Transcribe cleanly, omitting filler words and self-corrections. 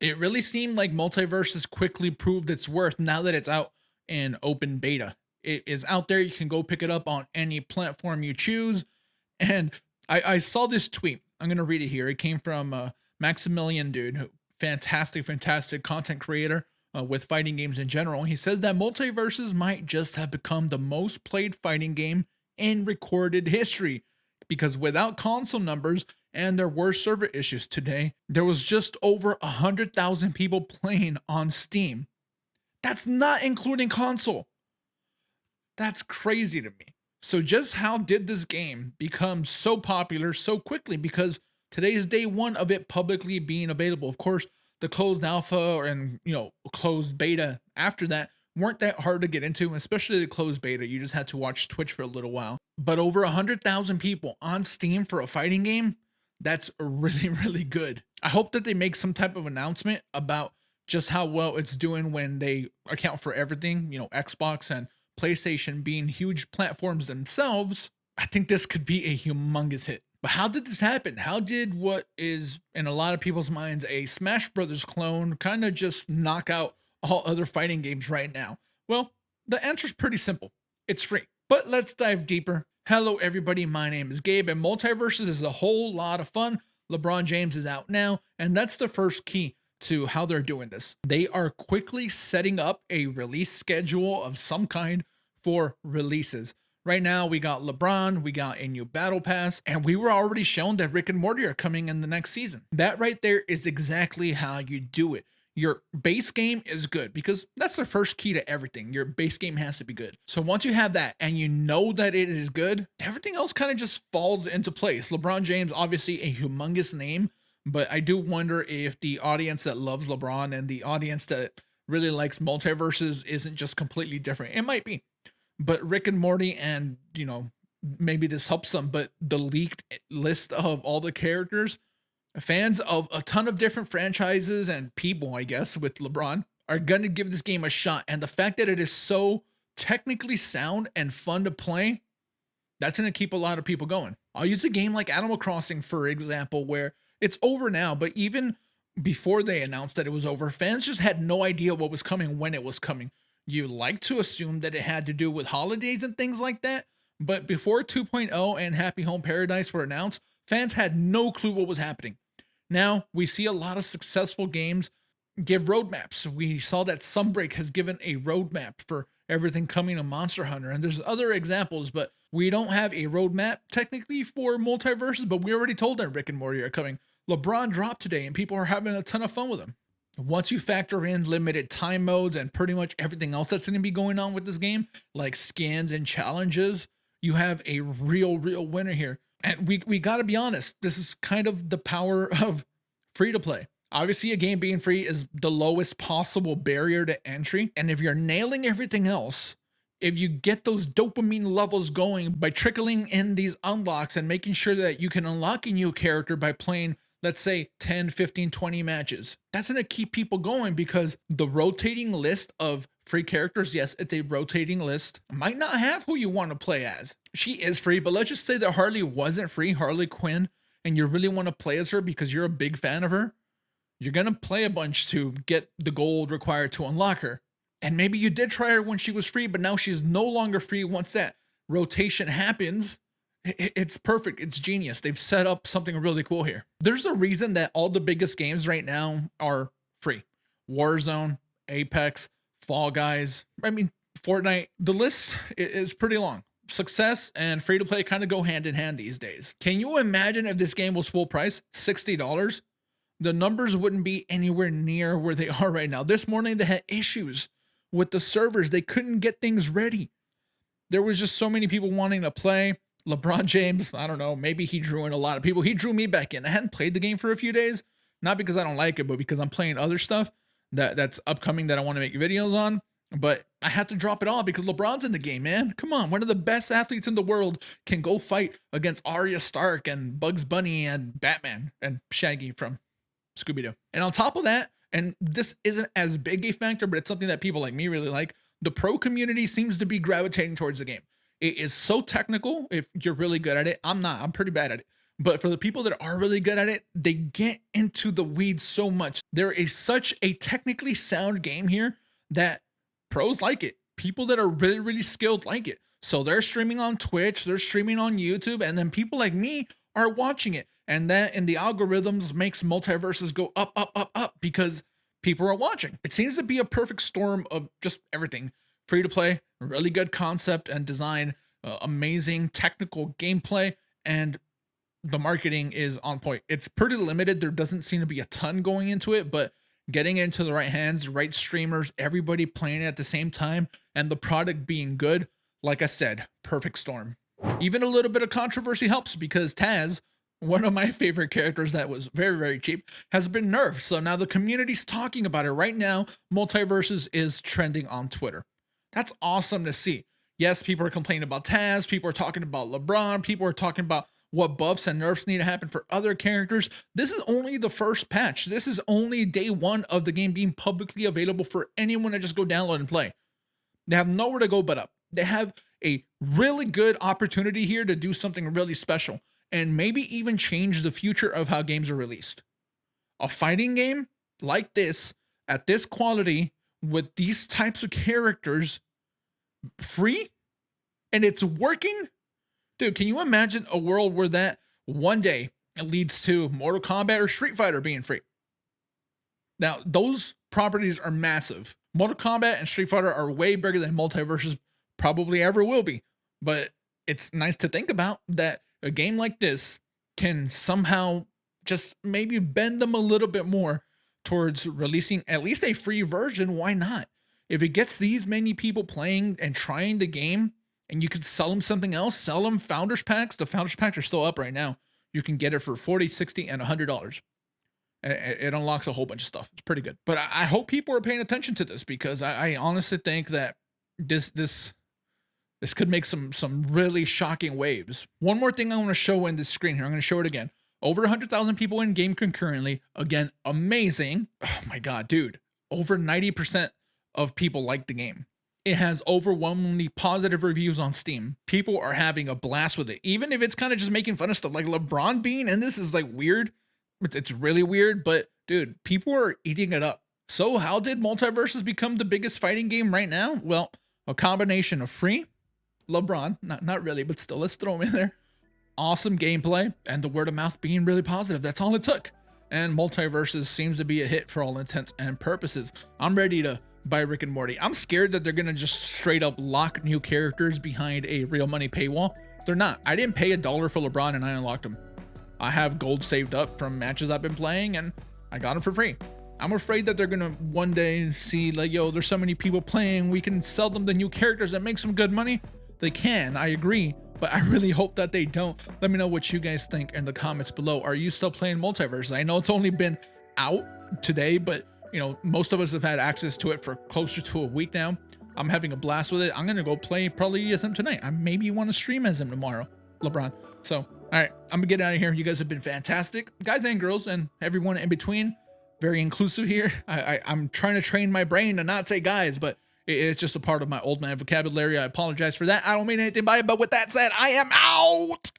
It really seemed like Multiversus quickly proved its worth now that it's out in open beta. It is out there. You can go pick it up on any platform you choose. And I saw this tweet. I'm going to read it here. It came from Maximilian Dude, fantastic, fantastic content creator with fighting games in general. He says that Multiverses might just have become the most played fighting game in recorded history because without console numbers and there were server issues today, there was just over 100,000 people playing on Steam. That's not including console. That's crazy to me. So just how did this game become so popular so quickly? Because today is day one of it publicly being available. Of course, the closed alpha and closed beta after that weren't that hard to get into, especially the closed beta. You just had to watch Twitch for a little while. But over 100,000 people on Steam for a fighting game, that's really, really good. I hope that they make some type of announcement about just how well it's doing when they account for everything, Xbox and PlayStation being huge platforms themselves. I think this could be a humongous hit. But how did this happen? How did what is in a lot of people's minds a Smash Brothers clone kind of just knock out all other fighting games right now? Well, the answer is pretty simple. It's free. But let's dive deeper. Hello everybody, my name is Gabe and Multiversus is a whole lot of fun. LeBron James is out now, and that's the first key to how they're doing this. They are quickly setting up a release schedule of some kind for releases. Right now, we got LeBron, we got a new battle pass, and we were already shown that Rick and Morty are coming in the next season. That right there is exactly how you do it. Your base game is good because that's the first key to everything. Your base game has to be good. So once you have that and you know that it is good, everything else kind of just falls into place. LeBron James, obviously a humongous name, but I do wonder if the audience that loves LeBron and the audience that really likes Multiverses isn't just completely different. It might be, but Rick and Morty and, maybe this helps them, but the leaked list of all the characters, fans of a ton of different franchises and people, I guess, with LeBron are going to give this game a shot. And the fact that it is so technically sound and fun to play, that's going to keep a lot of people going. I'll use a game like Animal Crossing, for example, where it's over now, but even before they announced that it was over, fans just had no idea what was coming when it was coming. You like to assume that it had to do with holidays and things like that, but before 2.0 and Happy Home Paradise were announced, fans had no clue what was happening. Now we see a lot of successful games give roadmaps. We saw that Sunbreak has given a roadmap for everything coming to Monster Hunter, and there's other examples, but we don't have a roadmap technically for Multiverses, but we already told that Rick and Morty are coming. LeBron dropped today and people are having a ton of fun with him. Once you factor in limited time modes and pretty much everything else that's going to be going on with this game, like skins and challenges, you have a real winner here. And we got to be honest, this is kind of the power of free to play. Obviously, a game being free is the lowest possible barrier to entry. And if you're nailing everything else, if you get those dopamine levels going by trickling in these unlocks and making sure that you can unlock a new character by playing, let's say 10, 15, 20 matches, that's going to keep people going because the rotating list of free characters, yes, it's a rotating list, might not have who you want to play as. She is free, but let's just say that Harley wasn't free, Harley Quinn, and you really want to play as her because you're a big fan of her. You're going to play a bunch to get the gold required to unlock her. And maybe you did try her when she was free, but now she's no longer free once that rotation happens. It's perfect. It's genius. They've set up something really cool here. There's a reason that all the biggest games right now are free. Warzone, Apex, Fall Guys, Fortnite. The list is pretty long. Success and free to play kind of go hand in hand these days. Can you imagine if this game was full price, $60? The numbers wouldn't be anywhere near where they are right now. This morning they had issues with the servers. They couldn't get things ready. There was just so many people wanting to play. LeBron James, I don't know, maybe he drew in a lot of people. He drew me back in. I hadn't played the game for a few days, not because I don't like it, but because I'm playing other stuff that's upcoming that I want to make videos on. But I had to drop it all because LeBron's in the game, man. Come on, one of the best athletes in the world can go fight against Arya Stark and Bugs Bunny and Batman and Shaggy from Scooby-Doo. And on top of that, and this isn't as big a factor, but it's something that people like me really like, the pro community seems to be gravitating towards the game. It is so technical if you're really good at it. I'm not. I'm pretty bad at it. But for the people that are really good at it, they get into the weeds so much. There is such a technically sound game here that pros like it. People that are really, really skilled like it. So they're streaming on Twitch, they're streaming on YouTube, and then people like me are watching it. And that in the algorithms makes Multiversus go up, up, up, up because people are watching. It seems to be a perfect storm of just everything. Free to play, really good concept and design, amazing technical gameplay, and the marketing is on point. It's pretty limited. There doesn't seem to be a ton going into it, but getting into the right hands, right streamers, everybody playing it at the same time, and the product being good, like I said, perfect storm. Even a little bit of controversy helps because Taz, one of my favorite characters that was very, very cheap, has been nerfed. So now the community's talking about it right now. Multiversus is trending on Twitter. That's awesome to see. Yes, people are complaining about Taz. People are talking about LeBron. People are talking about what buffs and nerfs need to happen for other characters. This is only the first patch. This is only day one of the game being publicly available for anyone to just go download and play. They have nowhere to go but up. They have a really good opportunity here to do something really special and maybe even change the future of how games are released. A fighting game like this, at this quality, with these types of characters, free, and it's working. Dude, can you imagine a world where that one day it leads to Mortal Kombat or Street Fighter being free? Now, those properties are massive. Mortal Kombat and Street Fighter are way bigger than Multiversus probably ever will be. But it's nice to think about that a game like this can somehow just maybe bend them a little bit more towards releasing at least a free version. Why not? If it gets these many people playing and trying the game, and you could sell them something else, sell them Founders Packs. The Founders Packs are still up right now. You can get it for $40, $60, and $100. It unlocks a whole bunch of stuff. It's pretty good. But I hope people are paying attention to this because I honestly think that this could make some really shocking waves. One more thing I want to show in this screen here. I'm going to show it again. Over 100,000 people in game concurrently. Again, amazing. Oh my God, dude. Over 90% of people like the game. It has overwhelmingly positive reviews on Steam. People are having a blast with it. Even if it's kind of just making fun of stuff like LeBron being, and this is like weird. It's really weird, but dude, people are eating it up. So how did Multiversus become the biggest fighting game right now? Well, a combination of free, LeBron, not really, but still, let's throw him in there. Awesome gameplay, and the word of mouth being really positive. That's all it took. And Multiversus seems to be a hit for all intents and purposes. I'm ready to buy Rick and Morty. I'm scared that they're gonna just straight up lock new characters behind a real money paywall. They're not. I didn't pay $1 for LeBron and I unlocked him. I have gold saved up from matches I've been playing and I got him for free. I'm afraid that they're gonna one day see like, yo, there's so many people playing, we can sell them the new characters and make some good money. They can, I agree, but I really hope that they don't. Let me know what you guys think in the comments below. Are you still playing Multiverse? I know it's only been out today, but you know, most of us have had access to it for closer to a week now. I'm having a blast with it. I'm gonna go play probably as him tonight. I maybe want to stream as him tomorrow, LeBron. So, all right, I'm gonna get out of here. You guys have been fantastic, guys and girls, and everyone in between. Very inclusive here. I'm trying to train my brain to not say guys, but it's just a part of my old man vocabulary. I apologize for that. I don't mean anything by it, but with that said, I am out.